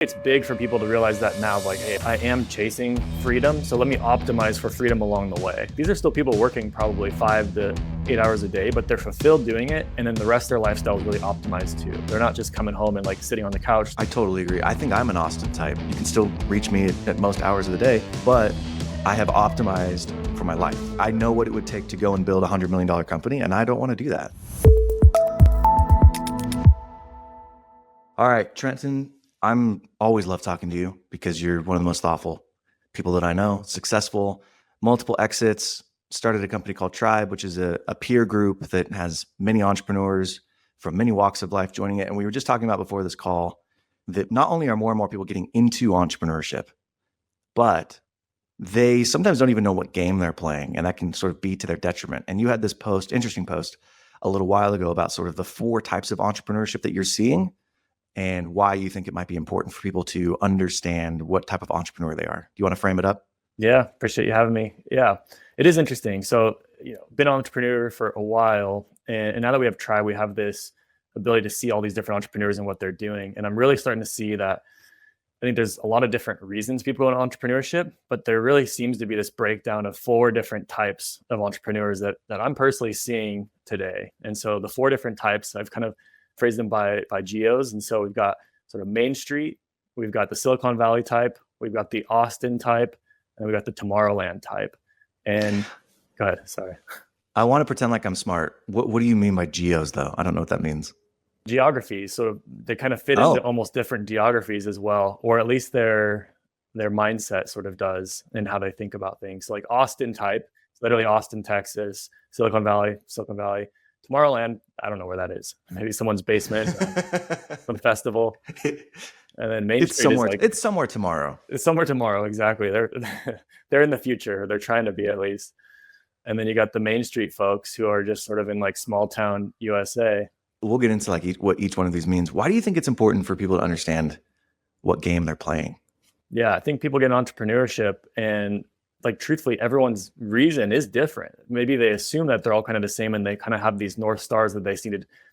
It's big for people to realize that now, like, hey, I am chasing freedom, so let me optimize for freedom along the way. These are still people working probably 5 to 8 hours a day, but they're fulfilled doing it, and then the rest of their lifestyle is really optimized too. They're not just coming home and like sitting on the couch. I totally agree. I think I'm an Austin type. You can still reach me at most hours of the day, but I have optimized for my life. I know what it would take to go and build a $100 million company, and I don't want to do that. All right, Trenton, I'm always love talking to you because you're one of the most thoughtful people that I know, successful, multiple exits, started a company called Tribe, which is a peer group that has many entrepreneurs from many walks of life joining it. And we were just talking about before this call that not only are more and more people getting into entrepreneurship, but they sometimes don't even know what game they're playing, and that can sort of be to their detriment. And you had this interesting post a little while ago about sort of the 4 types of entrepreneurship that you're seeing and why you think it might be important for people to understand what type of entrepreneur they are. Do you want to frame it up? Yeah, appreciate you having me. Yeah, it is interesting. So, been an entrepreneur for a while, and now that we have Tribe, we have this ability to see all these different entrepreneurs and what they're doing. And I'm really starting to see that I think there's a lot of different reasons people go into entrepreneurship, but there really seems to be this breakdown of 4 different types of entrepreneurs that I'm personally seeing today. And so the 4 different types, I've kind of phrased them by Geos. And so we've got sort of Main Street, we've got the Silicon Valley type, we've got the Austin type, and we've got the Tomorrowland type. And go ahead, sorry. I want to pretend like I'm smart. What do you mean by Geos, though? I don't know what that means. Geographies, so they kind of fit into almost different geographies as well, or at least their mindset sort of does and how they think about things. So like Austin type, it's literally Austin, Texas, Silicon Valley. Tomorrowland, I don't know where that is. Maybe someone's basement, some festival. And then Main Street it's somewhere tomorrow. It's somewhere tomorrow, exactly. They're in the future. They're trying to be, at least. And then you got the Main Street folks who are just sort of in like small town USA. We'll get into like what each one of these means. Why do you think it's important for people to understand what game they're playing? Yeah, I think people get entrepreneurship, and like truthfully, everyone's reason is different. Maybe they assume that they're all kind of the same, and they kind of have these North Stars that they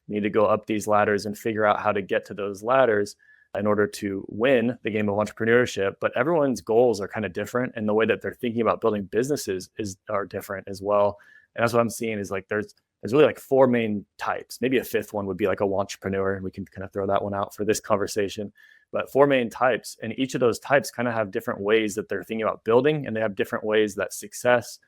need to go up these ladders and figure out how to get to those ladders in order to win the game of entrepreneurship. But everyone's goals are kind of different, and the way that they're thinking about building businesses are different as well. And that's what I'm seeing is like there's really like 4 main types. Maybe a 5th one would be like a wantrepreneur, and we can kind of throw that one out for this conversation. But 4 main types, and each of those types kind of have different ways that they're thinking about building, and they have different ways that success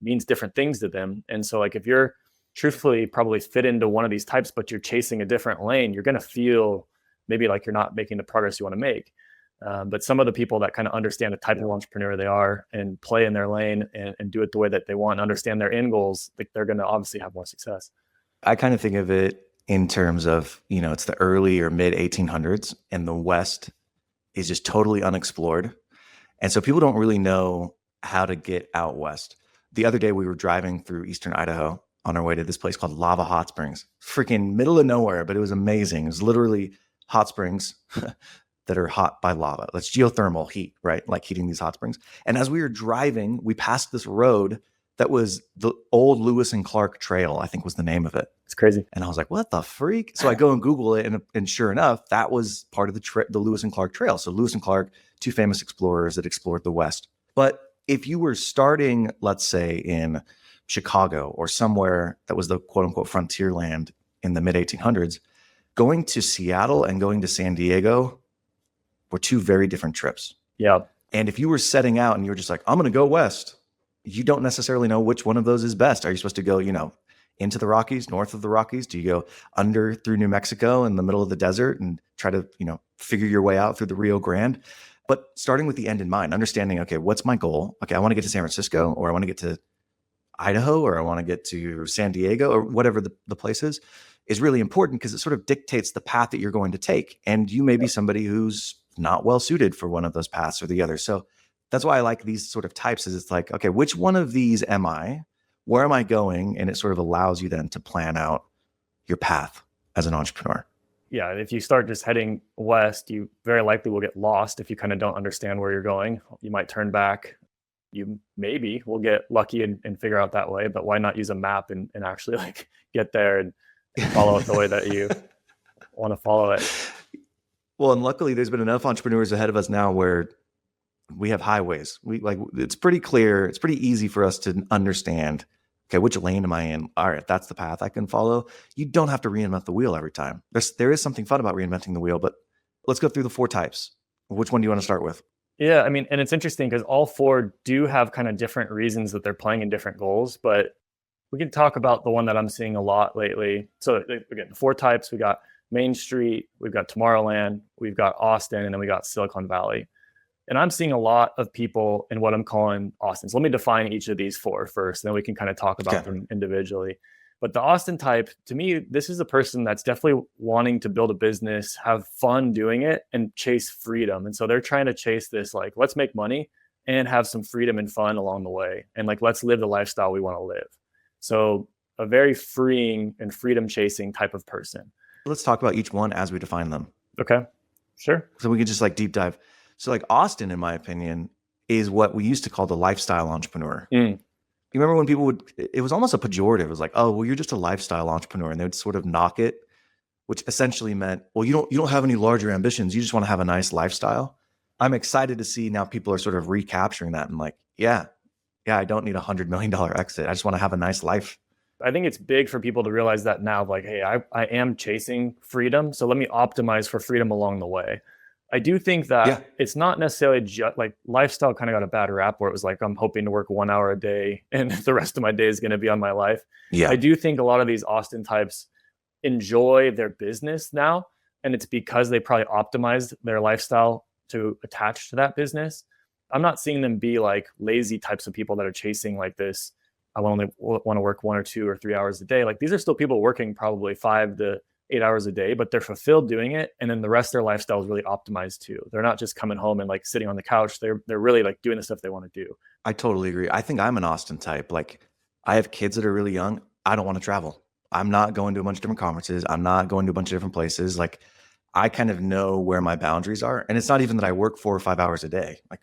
means different things to them. And so like if you're truthfully probably fit into one of these types, but you're chasing a different lane, you're going to feel maybe like you're not making the progress you want to make. But some of the people that kind of understand the type of entrepreneur they are and play in their lane and do it the way that they want and understand their end goals, they're going to obviously have more success. I kind of think of it in terms of, it's the early or mid 1800s, and the West is just totally unexplored. And so people don't really know how to get out West. The other day we were driving through Eastern Idaho on our way to this place called Lava Hot Springs, freaking middle of nowhere, but it was amazing. It was literally hot springs that are hot by lava. That's geothermal heat, right? Like heating these hot springs. And as we were driving, we passed this road that was the old Lewis and Clark Trail, I think was the name of it. It's crazy. And I was like, what the freak? So I go and Google it, and sure enough, that was part of the Lewis and Clark Trail. So Lewis and Clark, 2 famous explorers that explored the West. But if you were starting, let's say in Chicago or somewhere that was the quote unquote frontier land in the mid 1800s, going to Seattle and going to San Diego were 2 very different trips. Yeah. And if you were setting out and you were just like, I'm going to go west, you don't necessarily know which one of those is best. Are you supposed to go, into the Rockies, north of the Rockies? Do you go under through New Mexico in the middle of the desert and try to, figure your way out through the Rio Grande? But starting with the end in mind, understanding, okay, what's my goal? Okay, I want to get to San Francisco, or I want to get to Idaho, or I want to get to San Diego, or whatever the place is really important, because it sort of dictates the path that you're going to take. And you may be somebody who's not well suited for one of those paths or the other. So that's why I like these sort of types, is it's like, okay, which one of these am I? Where am I going? And it sort of allows you then to plan out your path as an entrepreneur. Yeah, if you start just heading west, you very likely will get lost if you kind of don't understand where you're going. You might turn back. You maybe will get lucky and figure out that way, but why not use a map and actually like get there and follow it the way that you want to follow it? Well, and luckily there's been enough entrepreneurs ahead of us now where we have highways. It's pretty clear. It's pretty easy for us to understand, okay, which lane am I in? All right, that's the path I can follow. You don't have to reinvent the wheel every time. There is something fun about reinventing the wheel, but let's go through the 4 types. Which one do you want to start with? Yeah, I mean, and it's interesting because all 4 do have kind of different reasons that they're playing in different goals, but we can talk about the one that I'm seeing a lot lately. So again, the 4 types, we got Main Street, we've got Tomorrowland, we've got Austin, and then we got Silicon Valley. And I'm seeing a lot of people in what I'm calling Austin. So let me define each of these 4 first, and then we can kind of talk about them individually. But the Austin type, to me, this is a person that's definitely wanting to build a business, have fun doing it, and chase freedom. And so they're trying to chase this, like, let's make money and have some freedom and fun along the way. And like, let's live the lifestyle we want to live. So a very freeing and freedom chasing type of person. Let's talk about each one as we define them. Okay, sure. So we can just like deep dive. So like Austin, in my opinion, is what we used to call the lifestyle entrepreneur. You remember when people it was almost a pejorative. It was like, oh, well, you're just a lifestyle entrepreneur. And they would sort of knock it, which essentially meant, well, you don't have any larger ambitions. You just want to have a nice lifestyle. I'm excited to see now people are sort of recapturing that and like, yeah, I don't need $100 million exit. I just want to have a nice life. I think it's big for people to realize that now, like, hey, I am chasing freedom. So let me optimize for freedom along the way. I do think that it's not necessarily just like lifestyle kind of got a bad rap where it was like, I'm hoping to work 1 hour a day and the rest of my day is going to be on my life. Yeah. I do think a lot of these Austin types enjoy their business now. And it's because they probably optimized their lifestyle to attach to that business. I'm not seeing them be like lazy types of people that are chasing like this. I only want to work 1 or 2 or 3 hours a day. Like these are still people working probably 5 to 8 hours a day, but they're fulfilled doing it. And then the rest of their lifestyle is really optimized too. They're not just coming home and like sitting on the couch. They're really like doing the stuff they want to do. I totally agree. I think I'm an Austin type. Like I have kids that are really young. I don't want to travel. I'm not going to a bunch of different conferences. I'm not going to a bunch of different places. Like I kind of know where my boundaries are. And it's not even that I work 4 or 5 hours a day. Like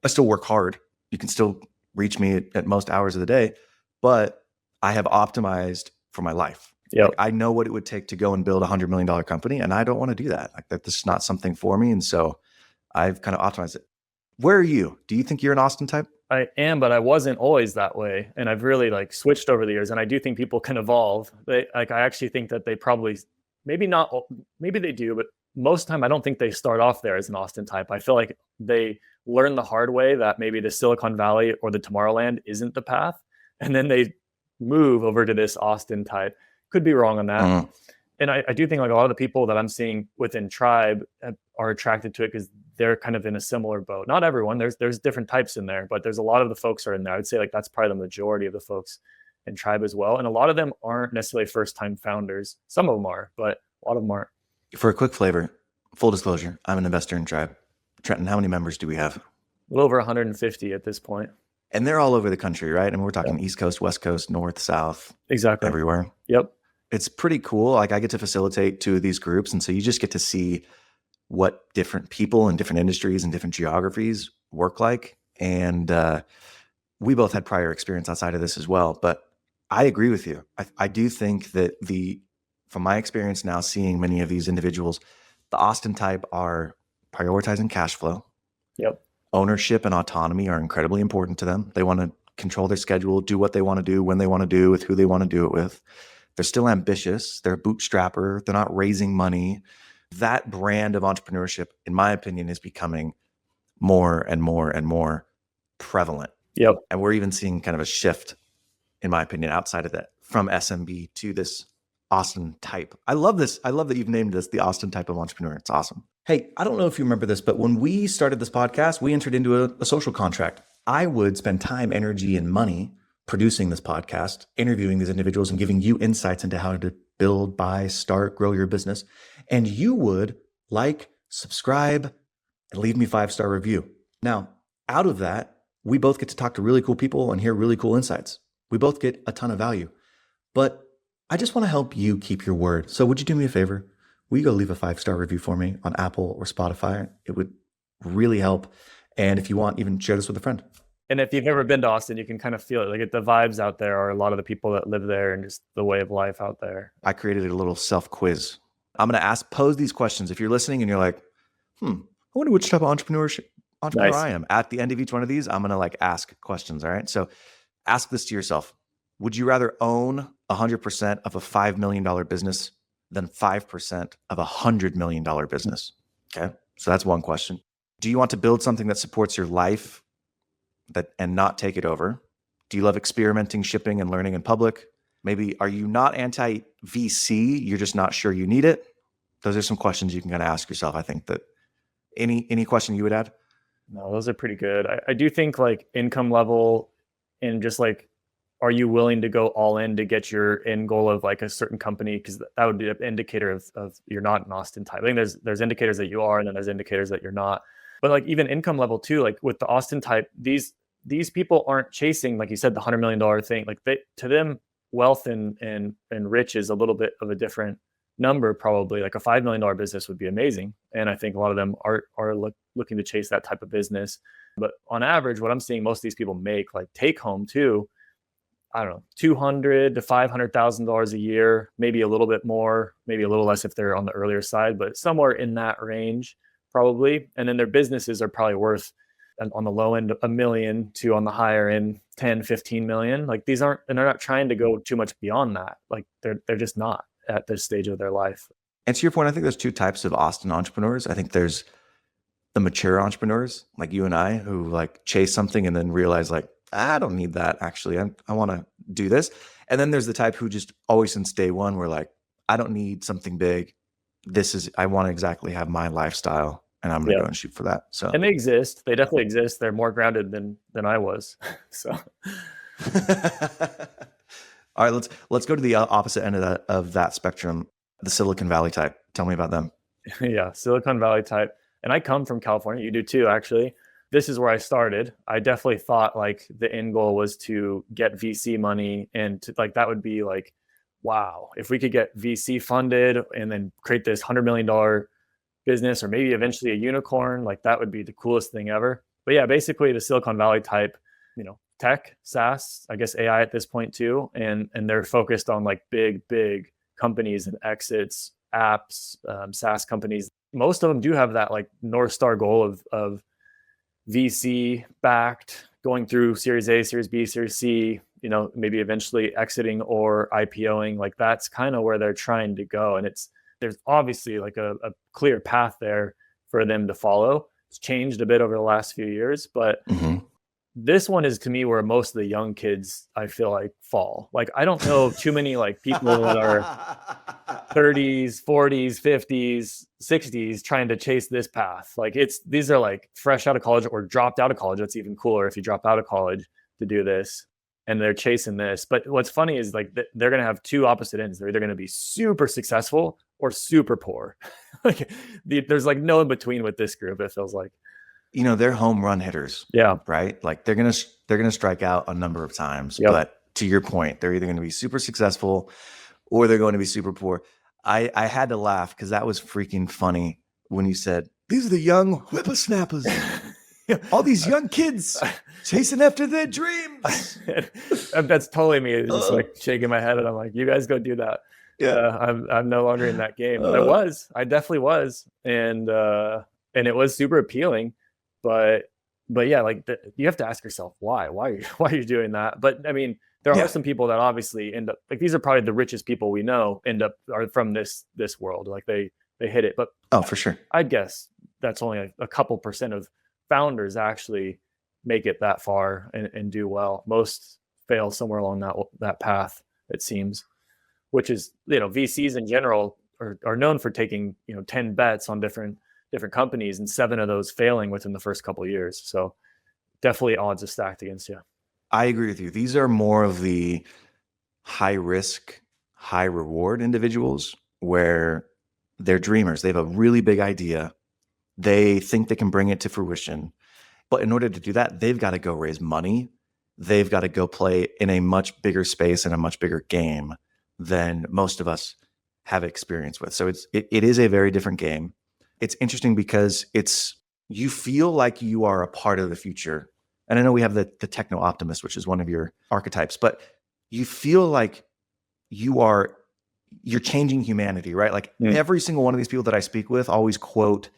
I still work hard. You can still reach me at most hours of the day, but I have optimized for my life. Yep. Like, I know what it would take to go and build $100 million company, and I don't want to do that. Like that's just not something for me. And so I've kind of optimized it. Where are you? Do you think you're an Austin type? I am, but I wasn't always that way. And I've really like switched over the years. And I do think people can evolve. I actually think that they probably, maybe they do, but most of the time I don't think they start off there as an Austin type. I feel like they learn the hard way that maybe the Silicon Valley or the Tomorrowland isn't the path. And then they move over to this Austin type. Could be wrong on that. And I do think like a lot of the people that I'm seeing within Tribe are attracted to it because they're kind of in a similar boat. Not everyone, there's different types in there, but there's a lot of the folks are in there. I would say like that's probably the majority of the folks in Tribe as well. And a lot of them aren't necessarily first-time founders. Some of them are, but a lot of them aren't. For a quick flavor, full disclosure, I'm an investor in Tribe. Trenton, how many members do we have? A little over 150 at this point. And they're all over the country, right? And we're talking East Coast, West Coast, North, South. Exactly. Everywhere. Yep. It's pretty cool. Like I get to facilitate 2 of these groups. And so you just get to see what different people in different industries and different geographies work like. And we both had prior experience outside of this as well. But I agree with you. I do think that from my experience now seeing many of these individuals, the Austin type are prioritizing cash flow. Yep. Ownership and autonomy are incredibly important to them. They want to control their schedule, do what they want to do, when they want to do, with who they want to do it with. They're still ambitious. They're a bootstrapper. They're not raising money. That brand of entrepreneurship, in my opinion, is becoming more and more and more prevalent. Yep. And we're even seeing kind of a shift, in my opinion, outside of that, from SMB to this Austin type. I love this. I love that you've named this the Austin type of entrepreneur. It's awesome. Hey, I don't know if you remember this, but when we started this podcast, we entered into a social contract. I would spend time, energy, and money producing this podcast, interviewing these individuals and giving you insights into how to build, buy, start, grow your business. And you would like, subscribe, and leave me 5-star review. Now, out of that, we both get to talk to really cool people and hear really cool insights. We both get a ton of value. But I just want to help you keep your word. So would you do me a favor? Will you go leave a 5-star review for me on Apple or Spotify? It would really help. And if you want, even share this with a friend. And if you've ever been to Austin, you can kind of feel it. Like the vibes out there are a lot of the people that live there and just the way of life out there. I created a little self-quiz I'm going to pose these questions. If you're listening and you're like, I wonder which type of entrepreneur Nice. I am. At the end of each one of these, I'm going to like ask questions. All right. So ask this to yourself. Would you rather own 100% of a $5 million business than 5% of a $100 million business? Okay. So that's one question. Do you want to build something that supports your life and not take it over? Do you love experimenting, shipping, and learning in public? Maybe are you not anti-VC? You're just not sure you need it? Those are some questions you can kind of ask yourself. I think that any question you would add? No, those are pretty good. I do think like income level and just like, are you willing to go all in to get your end goal of like a certain company? Because that would be an indicator of you're not an Austin type. I think there's indicators that you are, and then there's indicators that you're not. But like even income level too, like with the Austin type, these people aren't chasing, like you said, the $100 million thing. Like to them, wealth and rich is a little bit of a different number. Probably like a $5 million business would be amazing, and I think a lot of them are looking to chase that type of business. But on average, what I'm seeing most of these people make, like take home too, I don't know, $200,000 to $500,000 a year, maybe a little bit more, maybe a little less if they're on the earlier side, but somewhere in that range probably. And then their businesses are probably worth on the low end $1 million to on the higher end 10, 15 million. Like these aren't, and they're not trying to go too much beyond that. Like they're just not at this stage of their life. And to your point, I think there's two types of Austin entrepreneurs. I think there's the mature entrepreneurs like you and I who like chase something and then realize like, I don't need that actually. I want to do this. And then there's the type who just always since day one were like, I don't need something big. I want to exactly have my lifestyle and I'm going to go and shoot for that. So, and they exist. They definitely exist. They're more grounded than I was. So, all right, let's go to the opposite end of that spectrum, the Silicon Valley type. Tell me about them. Yeah, Silicon Valley type. And I come from California. You do too, actually. This is where I started. I definitely thought like the end goal was to get VC money, and to, like that would be like, wow, if we could get VC funded and then create this $100 million business or maybe eventually a unicorn, like that would be the coolest thing ever. But yeah, basically the Silicon Valley type, tech, SaaS, I guess AI at this point too. And they're focused on like big companies and exits, apps, SaaS companies. Most of them do have that like North Star goal of VC backed, going through Series A, Series B, Series C, maybe eventually exiting or IPOing. Like that's kind of where they're trying to go. And there's obviously like a clear path there for them to follow. It's changed a bit over the last few years, but this one is to me where most of the young kids, I feel like, fall. Like I don't know too many like people that are 30s, 40s, 50s, 60s trying to chase this path. Like these are like fresh out of college or dropped out of college. That's even cooler if you drop out of college to do this and they're chasing this. But what's funny is like they're going to have two opposite ends. They're either going to be super successful or super poor. Like there's like no in between with this group, it feels like. They're home run hitters. Yeah. Right. Like they're going to strike out a number of times, but to your point, they're either going to be super successful or they're going to be super poor. I had to laugh because that was freaking funny when you said, these are the young whippersnappers. All these young kids chasing after their dreams. That's totally me. Just like shaking my head and I'm like, you guys go do that. Yeah. I'm no longer in that game. But I definitely was. And it was super appealing. But yeah, like you have to ask yourself why are you doing that? But I mean, there are some people that obviously end up like these are probably the richest people we know are from this world. Like they hit it. But for sure, I'd guess that's only a couple percent of founders actually make it that far and do well. Most fail somewhere along that path, it seems. Which is VCs in general are known for taking 10 bets on different companies and 7 of those failing within the first couple of years. So definitely odds are stacked against you. I agree with you. These are more of the high risk, high reward individuals where they're dreamers. They have a really big idea. They think they can bring it to fruition. But in order to do that, they've got to go raise money. They've got to go play in a much bigger space and a much bigger game than most of us have experience with. So it is a very different game. It's interesting because you feel like you are a part of the future. And I know we have the techno optimist, which is one of your archetypes, but you feel like you are you're changing humanity, right? Like Mm. every single one of these people that I speak with always quote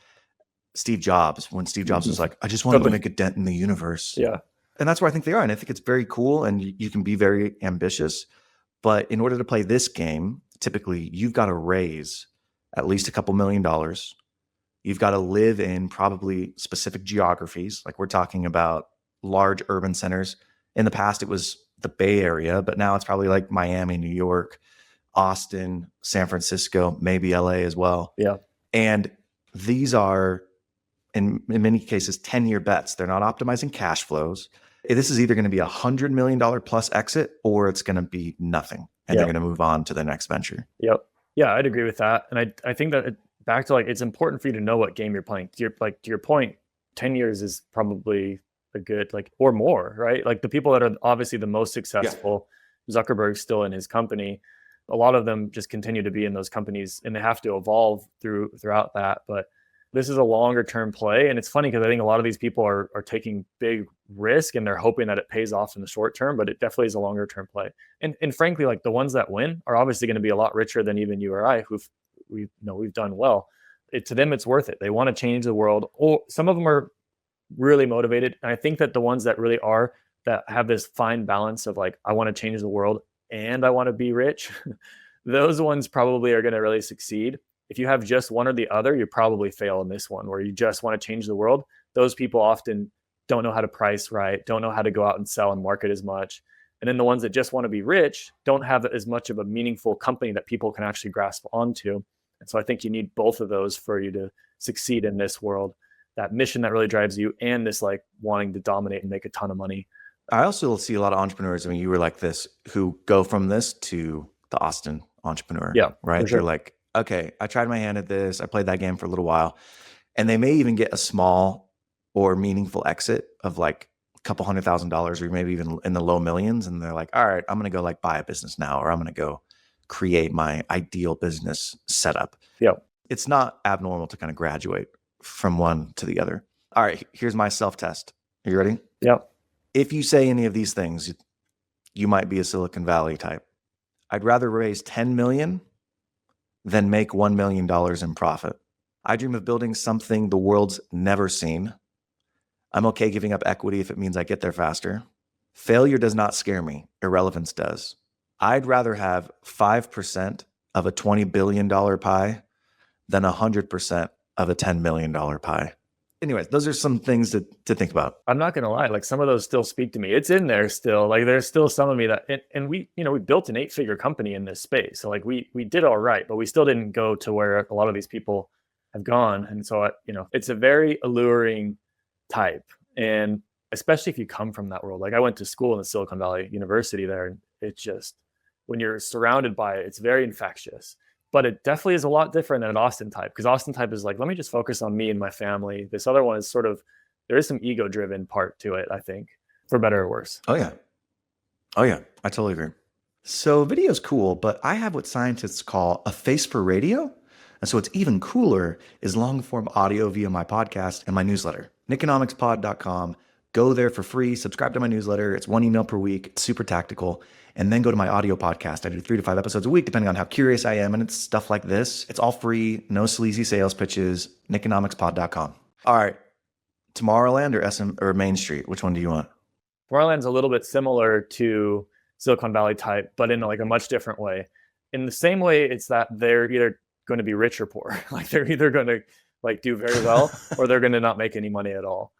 Steve Jobs when Steve Jobs was like, I just wanted to make a dent in the universe. Yeah. And that's where I think they are. And I think it's very cool and you can be very ambitious. But in order to play this game, typically you've got to raise at least a couple $1 million. You've got to live in probably specific geographies. Like we're talking about large urban centers. In the past, it was the Bay Area, but now it's probably like Miami, New York, Austin, San Francisco, maybe LA as well. Yeah. And these are, in many cases, 10-year bets. They're not optimizing cash flows. This is either going to be $100 million plus exit or it's going to be nothing. And they're going to move on to the next venture. Yep. Yeah, I'd agree with that. And I think that back to like, it's important for you to know what game you're playing. To your point, 10 years is probably a good, like, or more, right? Like the people that are obviously the most successful, Zuckerberg's still in his company. A lot of them just continue to be in those companies and they have to evolve throughout that. But this is a longer term play. And it's funny because I think a lot of these people are taking big risk and they're hoping that it pays off in the short term, but it definitely is a longer term play. And frankly, like the ones that win are obviously going to be a lot richer than even you or I, we've done well. To them, it's worth it. They want to change the world. Or some of them are really motivated. And I think that the ones that really are, that have this fine balance of like, I want to change the world and I want to be rich, those ones probably are going to really succeed. If you have just one or the other, you probably fail in this one where you just want to change the world. Those people often don't know how to price right, don't know how to go out and sell and market as much. And then the ones that just want to be rich don't have as much of a meaningful company that people can actually grasp onto. And so I think you need both of those for you to succeed in this world, that mission that really drives you and this like wanting to dominate and make a ton of money. I also see a lot of entrepreneurs, I mean, you were like this, who go from this to the Austin entrepreneur. Yeah, right? sure. They're like, okay, I tried my hand at this. I played that game for a little while. And they may even get a small or meaningful exit of like a couple $100,000 or maybe even in the low millions. And they're like, all right, I'm going to go like buy a business now, or I'm going to go create my ideal business setup. Yeah. It's not abnormal to kind of graduate from one to the other. All right, here's my self-test. Are you ready? Yeah. If you say any of these things, you might be a Silicon Valley type. I'd rather raise 10 million than make $1 million in profit. I dream of building something the world's never seen. I'm okay giving up equity if it means I get there faster. Failure does not scare me. Irrelevance does. I'd rather have 5% of a $20 billion pie than 100% of a $10 million pie. Anyways, those are some things to think about. I'm not going to lie. Like some of those still speak to me. It's in there still. Like there's still some of me that, and we built an 8-figure company in this space. So like we did all right, but we still didn't go to where a lot of these people have gone. And so, it's a very alluring type. And especially if you come from that world, like I went to school in the Silicon Valley University there. And it's just, when you're surrounded by it, it's very infectious. But it definitely is a lot different than an Austin type, because Austin type is like, let me just focus on me and my family. This other one is sort of, there is some ego driven part to it, I think, for better or worse. Oh yeah. I totally agree. So video is cool, but I have what scientists call a face for radio. And so what's even cooler is long form audio via my podcast and my newsletter, Nikonomicspod.com. Go there for free. Subscribe to my newsletter. It's 1 email per week. It's super tactical. And then go to my audio podcast. I do 3 to 5 episodes a week, depending on how curious I am. And it's stuff like this. It's all free. No sleazy sales pitches. Nikonomicspod.com. All right. Tomorrowland or Main Street? Which one do you want? Tomorrowland's a little bit similar to Silicon Valley type, but in like a much different way. In the same way, it's that they're either going to be rich or poor. Like they're either going to like do very well or they're going to not make any money at all.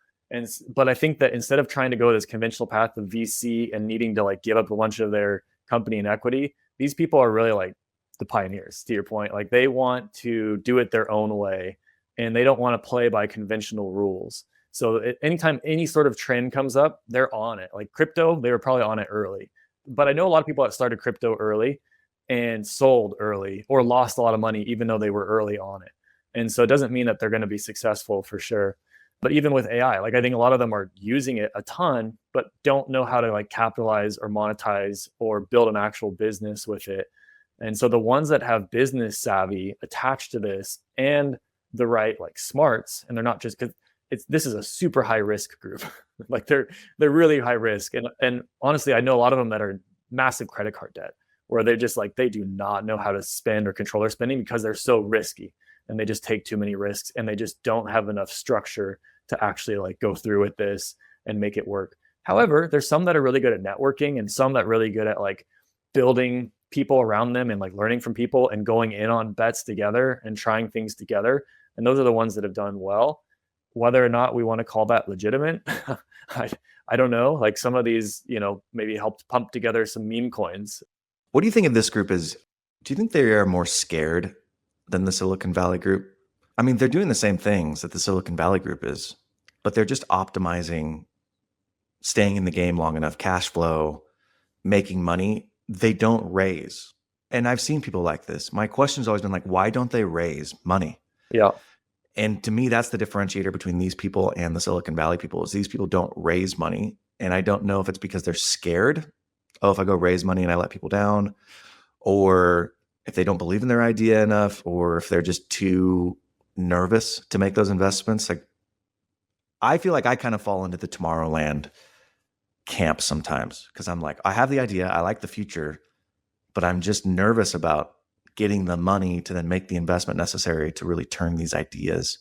But I think that instead of trying to go this conventional path of VC and needing to like give up a bunch of their company and equity, these people are really like the pioneers, to your point. Like they want to do it their own way and they don't want to play by conventional rules. So anytime any sort of trend comes up, they're on it. Like crypto, they were probably on it early. But I know a lot of people that started crypto early and sold early or lost a lot of money, even though they were early on it. And so it doesn't mean that they're going to be successful for sure. But even with AI, like I think a lot of them are using it a ton, but don't know how to like capitalize or monetize or build an actual business with it. And so the ones that have business savvy attached to this and the right like smarts, and they're not just, because this is a super high risk group. Like they're really high risk. And honestly, I know a lot of them that are massive credit card debt. where they're just like, they do not know how to spend or control their spending because they're so risky, and they just take too many risks, and they just don't have enough structure to actually like go through with this and make it work. However, there's some that are really good at networking, and some that are really good at like building people around them and like learning from people and going in on bets together and trying things together. And those are the ones that have done well. Whether or not we want to call that legitimate, I don't know. Like some of these, maybe helped pump together some meme coins. What do you think of this group do you think they are more scared than the Silicon Valley group? I mean, they're doing the same things that the Silicon Valley group is, but they're just optimizing, staying in the game long enough, cash flow, making money. They don't raise. And I've seen people like this. My question's always been like, why don't they raise money? Yeah. And to me, that's the differentiator between these people and the Silicon Valley people is these people don't raise money. And I don't know if it's because they're scared. Oh, if I go raise money and I let people down, or if they don't believe in their idea enough, or if they're just too nervous to make those investments. Like, I feel like I kind of fall into the Tomorrowland camp sometimes because I'm like, I have the idea, I like the future, but I'm just nervous about getting the money to then make the investment necessary to really turn these ideas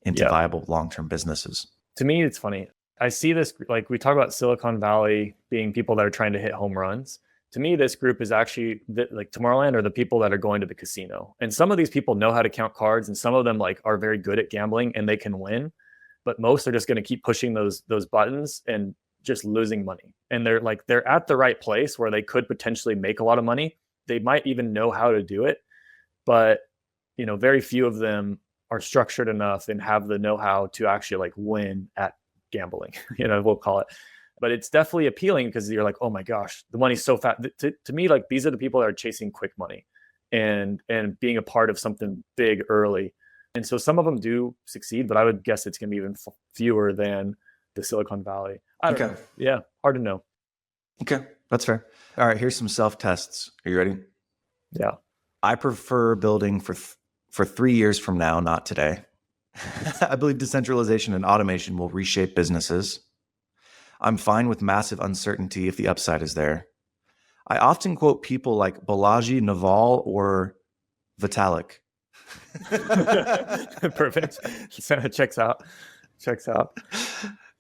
into viable long-term businesses. To me, it's funny. I see this, like we talk about Silicon Valley being people that are trying to hit home runs. To me, this group is actually like Tomorrowland are the people that are going to the casino. And some of these people know how to count cards, and some of them like are very good at gambling and they can win. But most are just going to keep pushing those buttons and just losing money. And they're at the right place where they could potentially make a lot of money. They might even know how to do it, but very few of them are structured enough and have the know-how to actually like win at gambling, we'll call it. But it's definitely appealing because you're like, oh my gosh, the money's so fast. To me, like these are the people that are chasing quick money and being a part of something big early. And so some of them do succeed, but I would guess it's going to be even fewer than the Silicon Valley. I don't know. Yeah, hard to know. Okay, that's fair. All right, here's some self-tests. Are you ready? Yeah. I prefer building for 3 years from now, not today. I believe decentralization and automation will reshape businesses. I'm fine with massive uncertainty if the upside is there. I often quote people like Balaji, Naval, or Vitalik. Perfect. Checks out.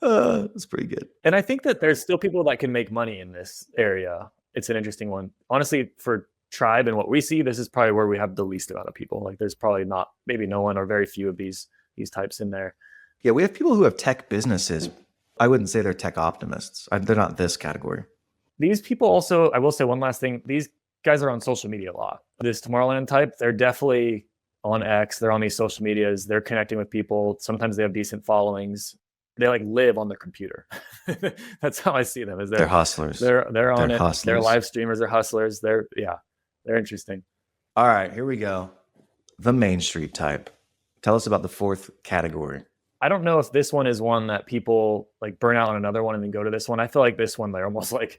That's pretty good. And I think that there's still people that can make money in this area. It's an interesting one. Honestly, for Tribe and what we see, this is probably where we have the least amount of people. Like there's probably maybe no one or very few of these types in there. Yeah, we have people who have tech businesses. I wouldn't say they're tech optimists. They're not this category. These people also, I will say one last thing. These guys are on social media a lot. This Tomorrowland type, they're definitely on X. They're on these social medias. They're connecting with people. Sometimes they have decent followings. They like live on their computer. That's how I see them. They're hustlers. They're on it. Hustlers. They're live streamers. They're hustlers. They're interesting. All right, here we go. The Main Street type. Tell us about the fourth category. I don't know if this one is one that people like burn out on another one and then go to this one. I feel like this one, they're almost like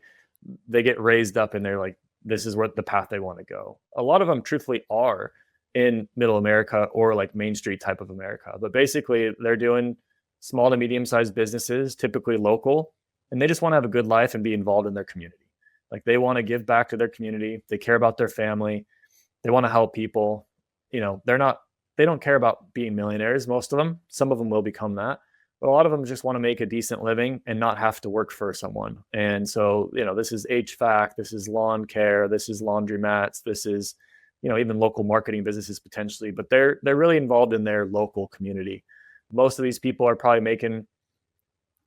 they get raised up and they're like, this is what the path they want to go. A lot of them truthfully are in middle America or like Main Street type of America. But basically they're doing small to medium-sized businesses, typically local, and they just want to have a good life and be involved in their community. Like they want to give back to their community. They care about their family. They want to help people. They don't care about being millionaires, most of them. Some of them will become that. But a lot of them just want to make a decent living and not have to work for someone. And so, this is HVAC, this is lawn care, this is laundromats, this is, even local marketing businesses potentially. But they're really involved in their local community. Most of these people are probably making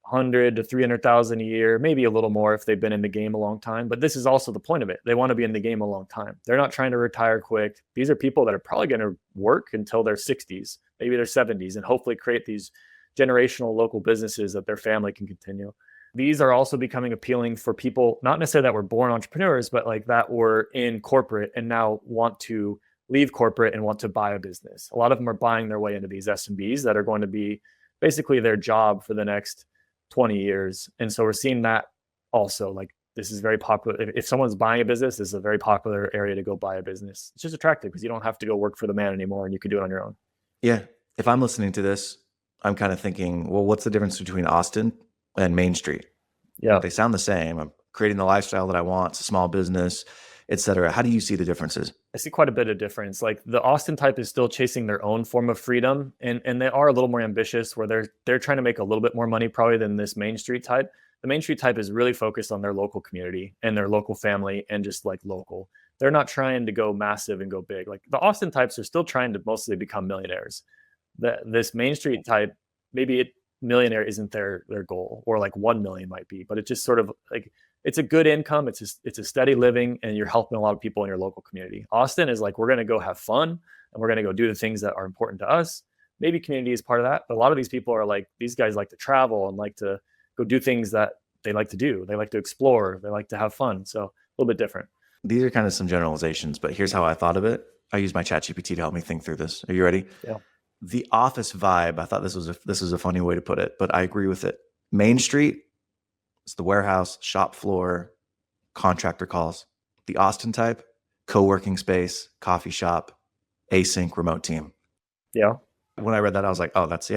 100 to 300,000 a year, maybe a little more if they've been in the game a long time. But this is also the point of it. They want to be in the game a long time. They're not trying to retire quick. These are people that are probably going to work until their 60s, maybe their 70s, and hopefully create these generational local businesses that their family can continue. These are also becoming appealing for people, not necessarily that were born entrepreneurs, but like that were in corporate and now want to leave corporate and want to buy a business. A lot of them are buying their way into these SMBs that are going to be basically their job for the next 20 years. And so we're seeing that also. Like this is very popular. If someone's buying a business, this is a very popular area to go buy a business. It's just attractive because you don't have to go work for the man anymore and you can do it on your own. Yeah. If I'm listening to this, I'm kind of thinking, well, what's the difference between Austin and Main Street? Yeah. They sound the same. I'm creating the lifestyle that I want. It's a small business. et cetera. How do you see the differences? I see quite a bit of difference. Like the Austin type is still chasing their own form of freedom, and they are a little more ambitious where they're trying to make a little bit more money probably than this Main Street type. The Main Street type is really focused on their local community and their local family and just like local. They're not trying to go massive and go big. Like the Austin types are still trying to mostly become millionaires. This Main Street type, maybe millionaire isn't their goal, or like 1 million might be, but it's just sort of like, it's a good income. It's a steady living, and you're helping a lot of people in your local community. Austin is like, we're going to go have fun and we're going to go do the things that are important to us. Maybe community is part of that, but a lot of these people are like, these guys like to travel and like to go do things that they like to do. They like to explore. They like to have fun. So a little bit different. These are kind of some generalizations, but here's how I thought of it. I used my ChatGPT to help me think through this. Are you ready? Yeah. The office vibe. I thought this was a funny way to put it, but I agree with it. Main Street, it's the warehouse, shop floor, contractor calls. The Austin type, co-working space, coffee shop, async, remote team. Yeah. When I read that, I was like, oh, that's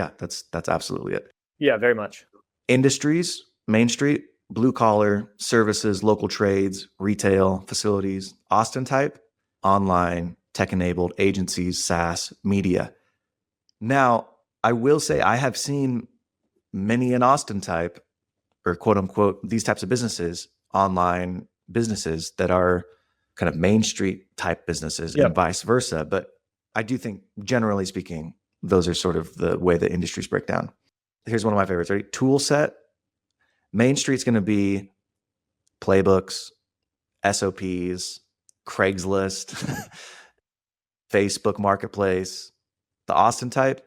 absolutely it. Yeah, very much. Industries, Main Street, blue collar, services, local trades, retail, facilities. Austin type, online, tech-enabled, agencies, SaaS, media. Now, I will say I have seen many an Austin type, or quote unquote, these types of businesses, online businesses that are kind of Main Street type businesses, and vice versa. But I do think, generally speaking, those are sort of the way the industries break down. Here's one of my favorites. Ready? Tool set. Main Street's going to be playbooks, SOPs, Craigslist, Facebook Marketplace. The Austin type,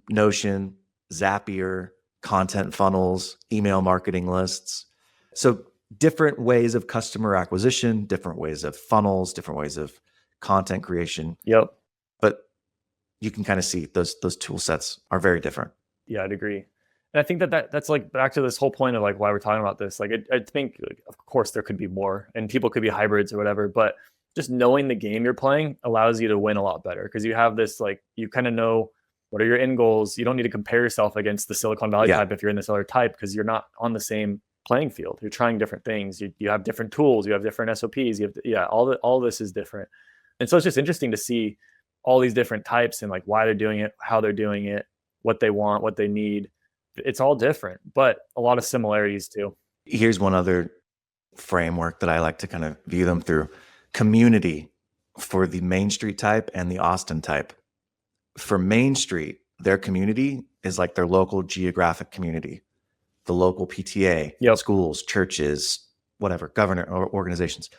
Notion, Zapier, content funnels, email marketing lists. So different ways of customer acquisition, different ways of funnels, different ways of content creation. Yep. But you can kind of see those tool sets are very different. Yeah, I'd agree. And I think that's like back to this whole point of like why we're talking about this. Like I think, like, of course, there could be more, and people could be hybrids or whatever, but just knowing the game you're playing allows you to win a lot better, because you have this, like, you kind of know what are your end goals. You don't need to compare yourself agast the Silicon Valley type if you're in this other type, because you're not on the same playing field. You're trying different things. You have different tools. You have different SOPs. You have all this is different. And so it's just interesting to see all these different types and like why they're doing it, how they're doing it, what they want, what they need. It's all different, but a lot of similarities too. Here's one other framework that I like to kind of view them through. Community for the Main Street type and the Austin type. For Main Street, their community is like their local geographic community, the local PTA, schools, churches, whatever, government organizations.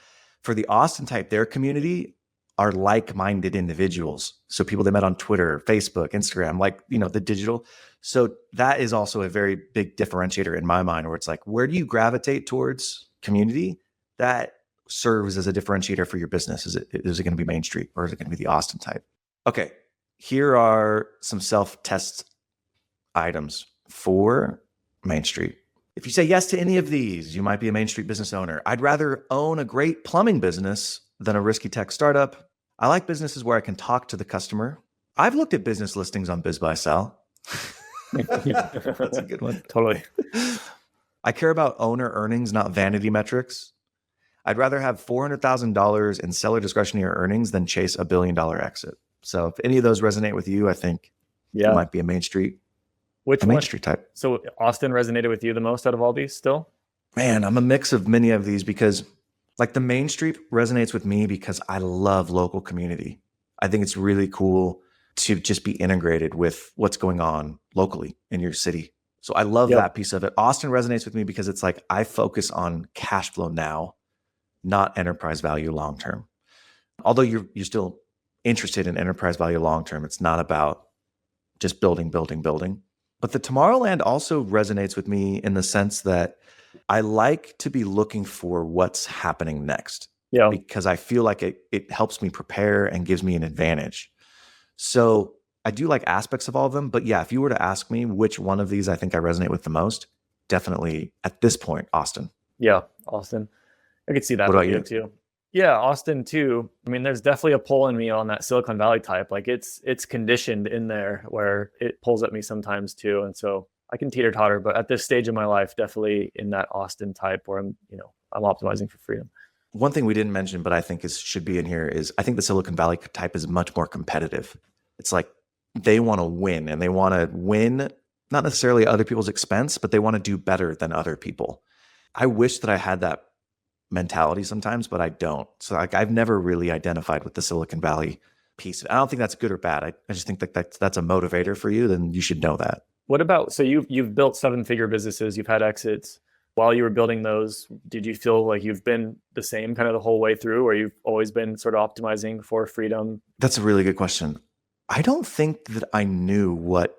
For the Austin type, their community are like-minded individuals. So people they met on Twitter, Facebook, Instagram, like, the digital. So that is also a very big differentiator in my mind, where it's like, where do you gravitate towards community? That serves as a differentiator for your business. Is it going to be Main Street, or is it going to be the Austin type? Okay, here are some self-test items for Main Street. If you say yes to any of these, you might be a Main Street business owner. I'd rather own a great plumbing business than a risky tech startup. I like businesses where I can talk to the customer. I've looked at business listings on BizBuySell. That's a good one. Totally. I care about owner earnings, not vanity metrics. I'd rather have $400,000 in seller discretionary earnings than chase $1 billion exit. So if any of those resonate with you, I think you might be a Main Street. Main Street type. So Austin resonated with you the most out of all these still? Man, I'm a mix of many of these, because like the Main Street resonates with me because I love local community. I think it's really cool to just be integrated with what's going on locally in your city. So I love that piece of it. Austin resonates with me because it's like, I focus on cash flow now, not enterprise value long-term. Although you're still interested in enterprise value long-term, it's not about just building. But the Tomorrowland also resonates with me in the sense that I like to be looking for what's happening next. Yeah. Because I feel like it helps me prepare and gives me an advantage. So I do like aspects of all of them. But yeah, if you were to ask me which one of these I think I resonate with the most, definitely at this point, Austin. Yeah, Austin. I could see that. What about you too? Yeah, Austin too. I mean, there's definitely a pull in me on that Silicon Valley type. Like it's conditioned in there where it pulls at me sometimes too. And so I can teeter totter, but at this stage of my life, definitely in that Austin type where I'm optimizing for freedom. One thing we didn't mention, but I think should be in here is I think the Silicon Valley type is much more competitive. It's like they want to win, and they want to win not necessarily at other people's expense, but they want to do better than other people. I wish that I had that mentality sometimes, but I don't. So like I've never really identified with the Silicon Valley piece. I don't think that's good or bad. I just think that that's a motivator for you. Then you should know that. What about, so you've built 7-figure businesses, you've had exits. While you were building those, did you feel like you've been the same kind of the whole way through, or you've always been sort of optimizing for freedom? That's a really good question. I don't think that I knew what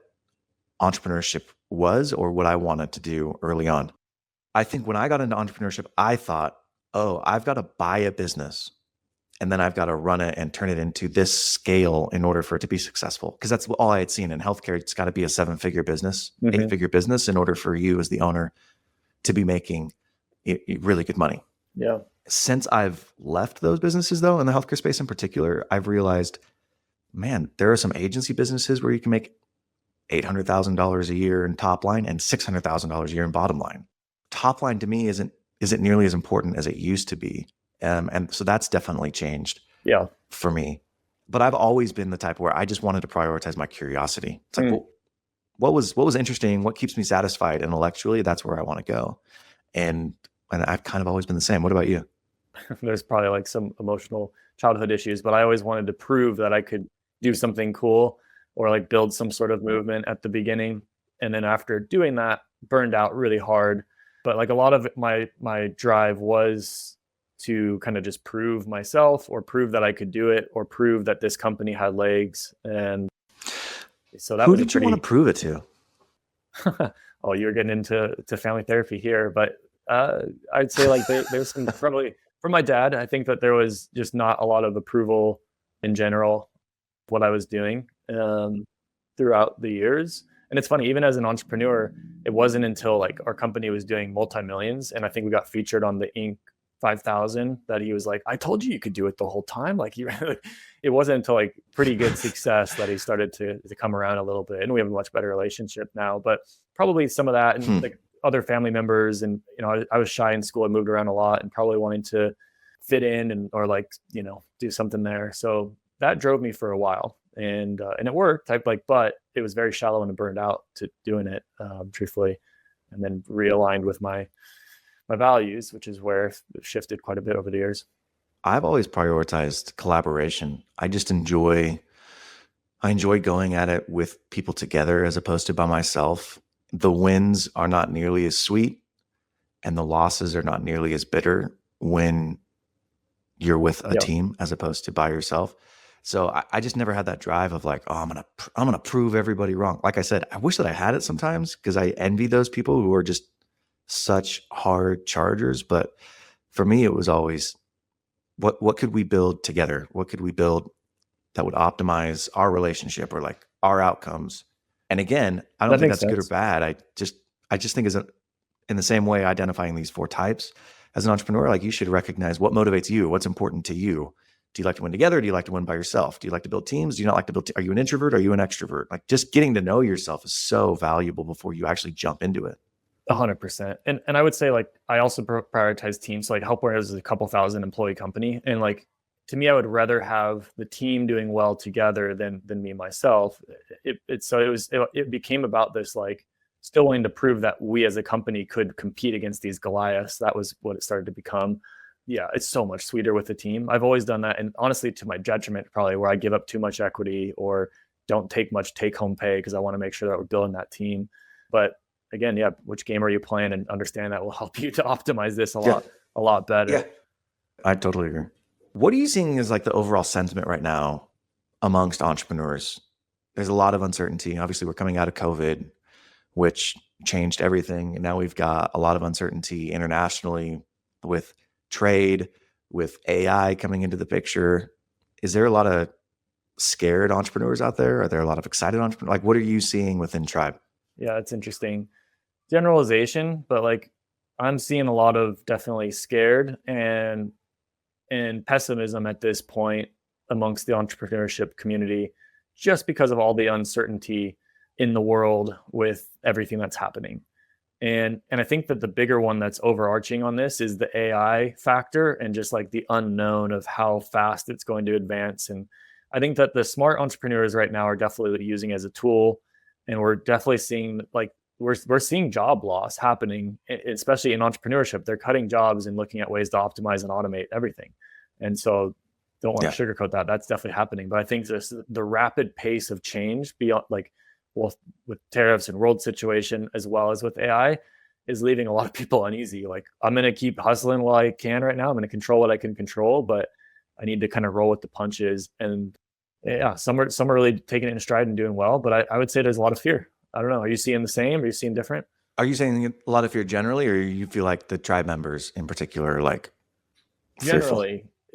entrepreneurship was or what I wanted to do early on. I think when I got into entrepreneurship, I thought, oh, I've got to buy a business and then I've got to run it and turn it into this scale in order for it to be successful. Because that's all I had seen in healthcare. It's got to be a 7-figure business, 8-figure business in order for you as the owner to be making really good money. Yeah. Since I've left those businesses, though, in the healthcare space in particular, I've realized, man, there are some agency businesses where you can make $800,000 a year in top line and $600,000 a year in bottom line. Top line to me isn't nearly as important as it used to be. And so that's definitely changed for me. But I've always been the type where I just wanted to prioritize my curiosity. It's like, well, what was interesting, what keeps me satisfied intellectually, that's where I want to go. And I've kind of always been the same. What about you? There's probably like some emotional childhood issues, but I always wanted to prove that I could do something cool or like build some sort of movement at the beginning. And then after doing that, burned out really hard. But like a lot of my drive was to kind of just prove myself or prove that I could do it or prove that this company had legs. And so that Who was did you want to prove it to? Oh, you're getting into family therapy here, but I'd say like there's some probably from my dad. I think that there was just not a lot of approval in general what I was doing throughout the years. And it's funny, even as an entrepreneur, it wasn't until like our company was doing multi-millions, and I think we got featured on the Inc. 5,000 that he was like, I told you could do it the whole time. Like it wasn't until like pretty good success that he started to come around a little bit, and we have a much better relationship now. But probably some of that and like other family members, and I was shy in school. I moved around a lot and probably wanting to fit in and or like do something there. So that drove me for a while, and it worked. But it was very shallow and burned out to doing it, truthfully, and then realigned with my values, which is where it shifted quite a bit over the years. I've always prioritized collaboration. I enjoy going at it with people together as opposed to by myself. The wins are not nearly as sweet and the losses are not nearly as bitter when you're with a team as opposed to by yourself. So I just never had that drive of like, oh, I'm gonna prove everybody wrong. Like I said, I wish that I had it sometimes because I envy those people who are just such hard chargers. But for me, it was always what could we build together? What could we build that would optimize our relationship or like our outcomes? And again, I don't think that's good or bad. I just think in the same way, identifying these 4 types as an entrepreneur, like you should recognize what motivates you, what's important to you. Do you like to win together? Do you like to win by yourself? Do you like to build teams? Do you not like to build? Are you an introvert? Are you an extrovert? Like just getting to know yourself is so valuable before you actually jump into it. 100%. And I would say like, I also prioritize teams. So like Helpware is a couple thousand employee company. And like, to me, I would rather have the team doing well together than me myself. It became about this, like still wanting to prove that we as a company could compete against these Goliaths. That was what it started to become. Yeah. It's so much sweeter with the team. I've always done that. And honestly, to my detriment, probably where I give up too much equity or don't take much take home pay because I want to make sure that we're building that team. But again, which game are you playing, and understand that will help you to optimize this a lot better. Yeah, I totally agree. What are you seeing as like the overall sentiment right now amongst entrepreneurs? There's a lot of uncertainty. Obviously, we're coming out of COVID, which changed everything. And now we've got a lot of uncertainty internationally with trade, with AI coming into the picture. Is there a lot of scared entrepreneurs out there? Are there a lot of excited entrepreneurs? Like, what are you seeing within Tribe? Yeah, it's interesting. Generalization, but like I'm seeing a lot of definitely scared and pessimism at this point amongst the entrepreneurship community, just because of all the uncertainty in the world with everything that's happening. And I think that the bigger one that's overarching on this is the AI factor and just like the unknown of how fast it's going to advance. And I think that the smart entrepreneurs right now are definitely using it as a tool. And we're definitely seeing like we're seeing job loss happening, especially in entrepreneurship. They're cutting jobs and looking at ways to optimize and automate everything. And so don't want to sugarcoat that. That's definitely happening. But I think just the rapid pace of change beyond like, well, with tariffs and world situation, as well as with AI, is leaving a lot of people uneasy. Like, I'm going to keep hustling while I can right now. I'm going to control what I can control, but I need to kind of roll with the punches. And yeah, some are really taking it in stride and doing well, but I would say there's a lot of fear. I don't know. Are you seeing the same? Are you seeing different? Are you saying a lot of fear generally, or you feel like the tribe members in particular are like fearful?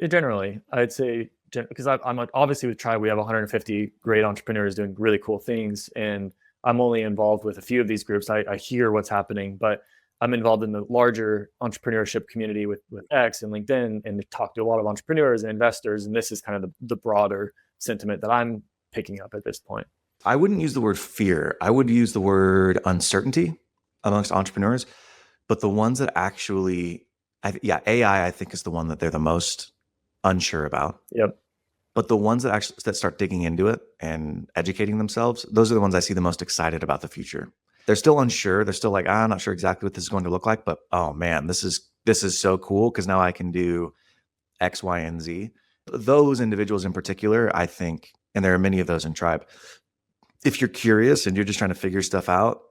Generally, I'd say, because I'm like, obviously with Tribe, we have 150 great entrepreneurs doing really cool things. And I'm only involved with a few of these groups. I hear what's happening, but I'm involved in the larger entrepreneurship community with X and LinkedIn, and talk to a lot of entrepreneurs and investors. And this is kind of the broader sentiment that I'm picking up at this point. I wouldn't use the word fear. I would use the word uncertainty amongst entrepreneurs. But the ones that actually, AI, I think, is the one that they're the most unsure about. Yep. But the ones that start digging into it and educating themselves, those are the ones I see the most excited about the future. They're still unsure. They're still like, I'm not sure exactly what this is going to look like, but oh man, this is so cool because now I can do X, Y, and Z. Those individuals in particular, I think, and there are many of those in Tribe, if you're curious and you're just trying to figure stuff out,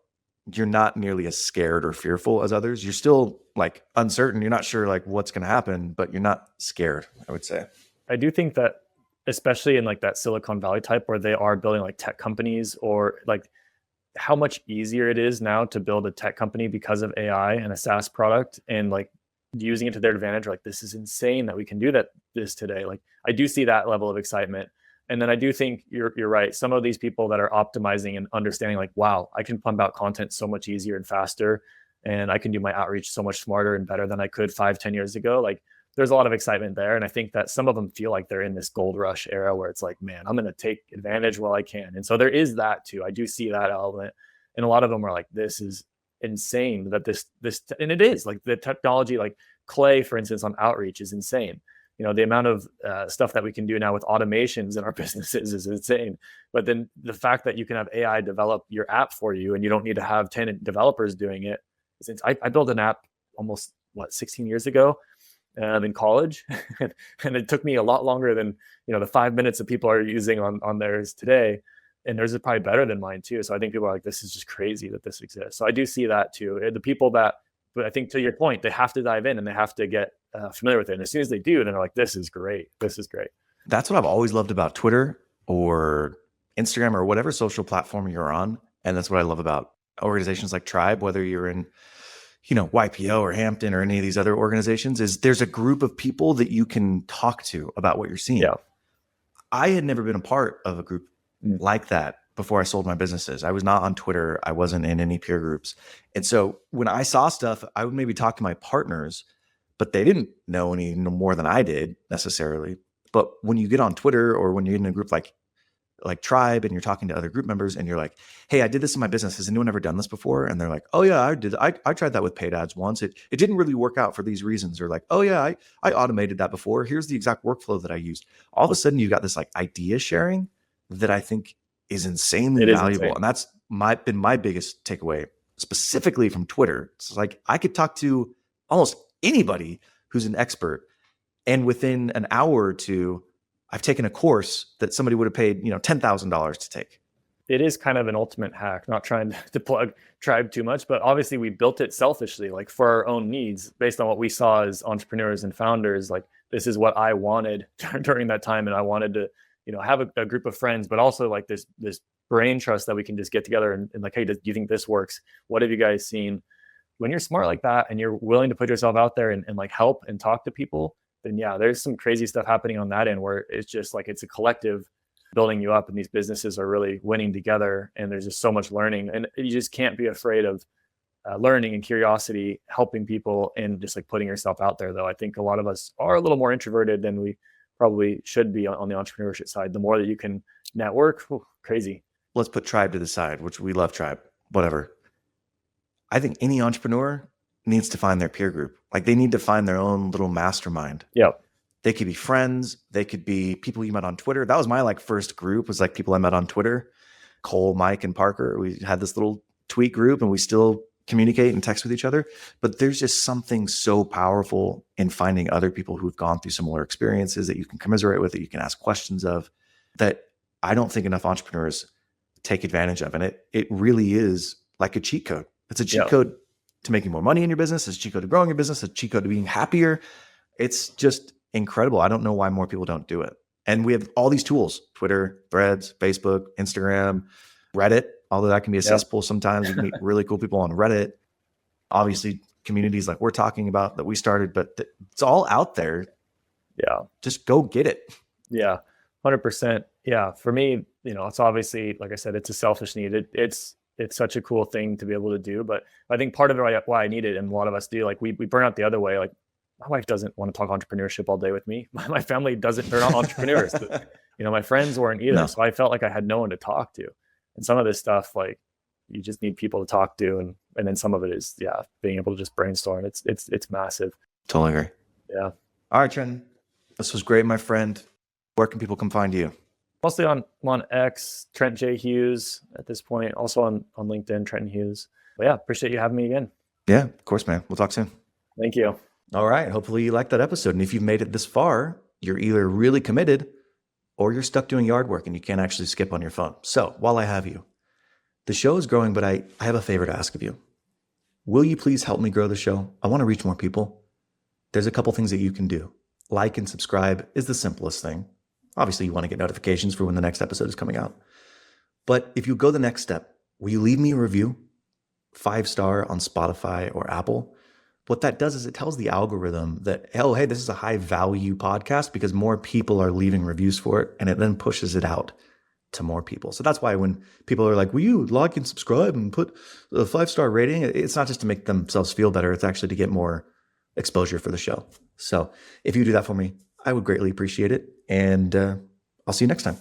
you're not nearly as scared or fearful as others. You're still like uncertain. You're not sure like what's going to happen, but you're not scared, I would say. I do think that, especially in like that Silicon Valley type where they are building like tech companies, or like how much easier it is now to build a tech company because of AI and a SaaS product, and like using it to their advantage. Like, this is insane that we can do this today. Like, I do see that level of excitement. And then I do think you're right. Some of these people that are optimizing and understanding like, wow, I can pump out content so much easier and faster, and I can do my outreach so much smarter and better than I could 5-10 years ago. Like, there's a lot of excitement there. And I think that some of them feel like they're in this gold rush era where it's like, man, I'm going to take advantage while I can. And so there is that too. I do see that element. And a lot of them are like, this is insane that this, and it is like the technology, like Clay, for instance, on outreach is insane. You know, the amount of stuff that we can do now with automations in our businesses is insane. But then the fact that you can have AI develop your app for you and you don't need to have 10 developers doing it. Since I built an app almost 16 years ago in college, and it took me a lot longer than, you know, the 5 minutes that people are using on theirs today. And theirs is probably better than mine too. So I think people are like, this is just crazy that this exists. So I do see that too. The people that, but I think to your point, they have to dive in and they have to get familiar with it. And as soon as they do, then they're like, this is great. This is great. That's what I've always loved about Twitter or Instagram or whatever social platform you're on. And that's what I love about organizations like Tribe, whether you're in, you know, YPO or Hampton or any of these other organizations, is there's a group of people that you can talk to about what you're seeing. Yeah. I had never been a part of a group like that before I sold my businesses. I was not on Twitter. I wasn't in any peer groups. And so when I saw stuff, I would maybe talk to my partners, but they didn't know any more than I did necessarily. But when you get on Twitter or when you're in a group like Tribe and you're talking to other group members and you're like, hey, I did this in my business. Has anyone ever done this before? And they're like, oh yeah, I did. I tried that with paid ads once. It didn't really work out for these reasons. Or like, oh yeah, I automated that before. Here's the exact workflow that I used. All of a sudden you've got this like idea sharing that I think is insanely valuable. Insane. And that's been my biggest takeaway specifically from Twitter. It's like, I could talk to almost anybody who's an expert. And within an hour or two, I've taken a course that somebody would have paid, you know, $10,000 to take. It is kind of an ultimate hack, not trying to plug Tribe too much, but obviously we built it selfishly, like for our own needs, based on what we saw as entrepreneurs and founders. Like, this is what I wanted during that time. And I wanted to, you know, have a group of friends, but also like this brain trust that we can just get together and like, hey, do you think this works? What have you guys seen? When you're smart like that and you're willing to put yourself out there and like help and talk to people, then yeah, there's some crazy stuff happening on that end where it's just like, it's a collective building you up and these businesses are really winning together. And there's just so much learning, and you just can't be afraid of learning and curiosity, helping people, and just like putting yourself out there. Though I think a lot of us are a little more introverted than we probably should be on the entrepreneurship side. The more that you can network, crazy. Let's put Tribe to the side, which we love Tribe, whatever. I think any entrepreneur needs to find their peer group. Like they need to find their own little mastermind. Yeah. They could be friends. They could be people you met on Twitter. That was my like first group, was like people I met on Twitter. Cole, Mike, and Parker. We had this little tweet group and we still communicate and text with each other. But there's just something so powerful in finding other people who've gone through similar experiences that you can commiserate with, that you can ask questions of, that I don't think enough entrepreneurs take advantage of. And it really is like a cheat code. It's a cheat code to making more money in your business. It's a cheat code to growing your business. It's a cheat code to being happier. It's just incredible. I don't know why more people don't do it. And we have all these tools: Twitter, Threads, Facebook, Instagram, Reddit, although that can be a cesspool sometimes. You can meet really cool people on Reddit. Obviously, communities like we're talking about that we started, but it's all out there. Yeah. Just go get it. Yeah. 100%. Yeah. For me, it's obviously, like I said, it's a selfish need. It's such a cool thing to be able to do. But I think part of it why I need it, and a lot of us do, like we burn out the other way. Like my wife doesn't want to talk entrepreneurship all day with me. My family doesn't, they're not entrepreneurs. But, my friends weren't either. No. So I felt like I had no one to talk to. And some of this stuff, like you just need people to talk to. And then some of it is, being able to just brainstorm. It's massive. Totally agree. Yeah. All right, Trenton. This was great, my friend. Where can people come find you? Mostly I'm on X, Trent J. Hughes at this point. Also on LinkedIn, Trenton Hughes. But appreciate you having me again. Yeah, of course, man. We'll talk soon. Thank you. All right. Hopefully you liked that episode. And if you've made it this far, you're either really committed or you're stuck doing yard work and you can't actually skip on your phone. So while I have you, the show is growing, but I have a favor to ask of you. Will you please help me grow the show? I want to reach more people. There's a couple things that you can do. Like and subscribe is the simplest thing. Obviously, you want to get notifications for when the next episode is coming out. But if you go the next step, will you leave me a review? 5-star on Spotify or Apple. What that does is it tells the algorithm that, oh, hey, this is a high value podcast because more people are leaving reviews for it, and it then pushes it out to more people. So that's why when people are like, will you like and subscribe and put a 5-star rating? It's not just to make themselves feel better. It's actually to get more exposure for the show. So if you do that for me, I would greatly appreciate it. And I'll see you next time.